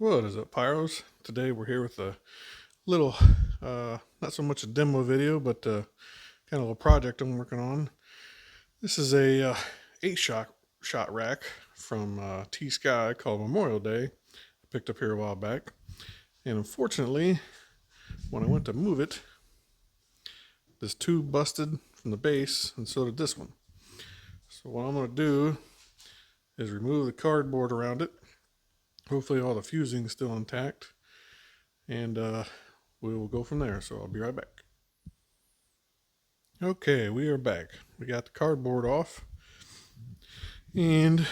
What is up, Pyros? Today we're here with a little, not so much a demo video, but kind of a project I'm working on. This is a 8 shot rack from T-Sky called Memorial Day. I picked up here a while back, and unfortunately, when I went to move it, this tube busted from the base, and so did this one. So what I'm going to do is remove the cardboard around it. Hopefully all the fusing is still intact, and we will go from there. So I'll be right back. Okay, we are back. We got the cardboard off, and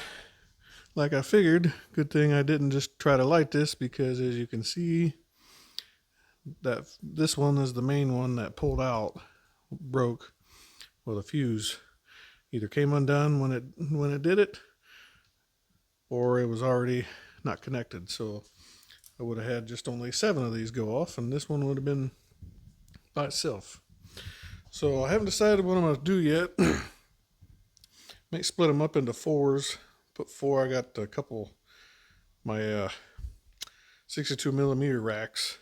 like I figured, good thing I didn't just try to light this, because as you can see, that this one is the main one that pulled out, broke. Well, the fuse either came undone when it did it, or it was already not connected. So I would have had just only 7 of these go off, and this one would have been by itself. So I haven't decided what I'm going to do yet. May split them up into 4s. Put 4. I got a couple my 62 millimeter racks.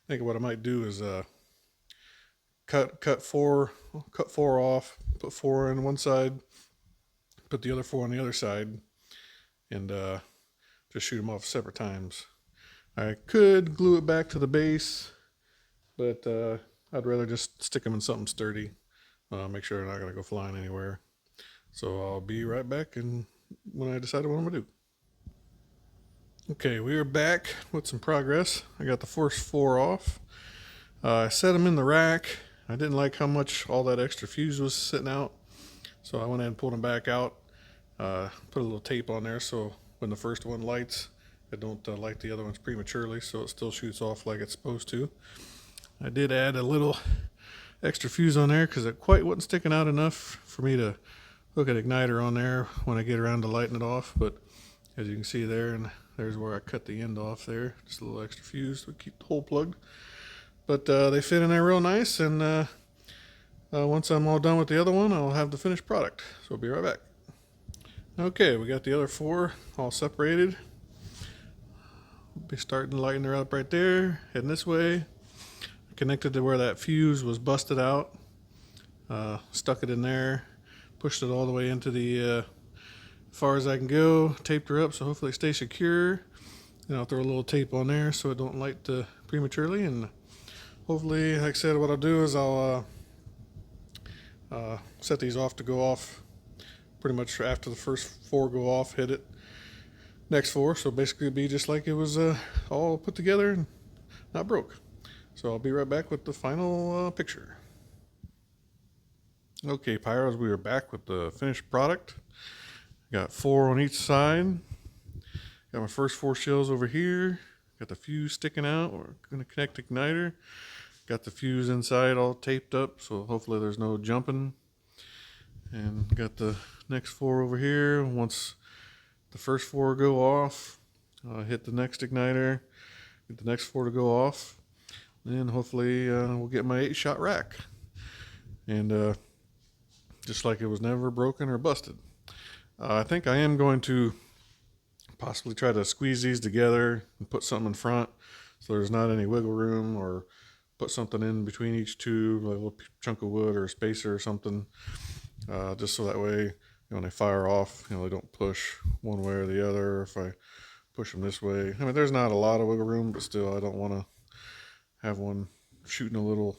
I think what I might do is cut 4 off, put 4 on one side, put the other 4 on the other side, and just shoot them off separate times. I could glue it back to the base, but I'd rather just stick them in something sturdy. Make sure they're not going to go flying anywhere. So I'll be right back and when I decide what I'm going to do. Okay, we are back with some progress. I got the first 4 off. I set them in the rack. I didn't like how much all that extra fuse was sitting out, so I went ahead and pulled them back out. Put a little tape on there so when the first one lights, it don't light the other ones prematurely, so it still shoots off like it's supposed to. I did add a little extra fuse on there because it quite wasn't sticking out enough for me to hook an igniter on there when I get around to lighting it off. But as you can see there, and there's where I cut the end off there, just a little extra fuse to keep the hole plugged. But they fit in there real nice, and once I'm all done with the other one, I'll have the finished product. So I'll be right back. Okay, we got the other 4 all separated. We'll be starting to lighten her up right there, heading this way. Connected to where that fuse was busted out, stuck it in there, pushed it all the way into the far as I can go, taped her up so hopefully it stays secure. And I'll throw a little tape on there so it don't light prematurely, and hopefully, like I said, what I'll do is I'll set these off to go off pretty much after the first 4 go off, hit it next 4, so basically it'd be just like it was all put together and not broke. So I'll be right back with the final picture. Okay, Pyros, we are back with the finished product. Got 4 on each side. Got my first 4 shells over here. Got the fuse sticking out. We're going to connect the igniter. Got the fuse inside all taped up, so hopefully there's no jumping. And got the next 4 over here. Once the first 4 go off, hit the next igniter. Get the next 4 to go off. And hopefully we'll get my 8-shot rack. And just like it was never broken or busted. I think I am going to possibly try to squeeze these together and put something in front so there's not any wiggle room, or put something in between each tube, like a little chunk of wood or a spacer or something, just so that way when they fire off, they don't push one way or the other. If I push them this way, I mean, there's not a lot of wiggle room, but still I don't want to have one shooting a little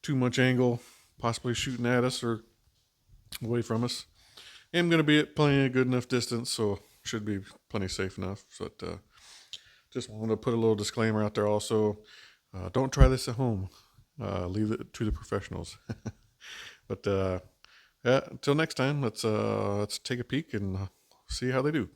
too much angle, possibly shooting at us or away from us. I'm going to be at plenty of good enough distance, so should be plenty safe enough. But just wanted to put a little disclaimer out there also. Don't try this at home. Leave it to the professionals. But yeah, until next time, let's take a peek and see how they do.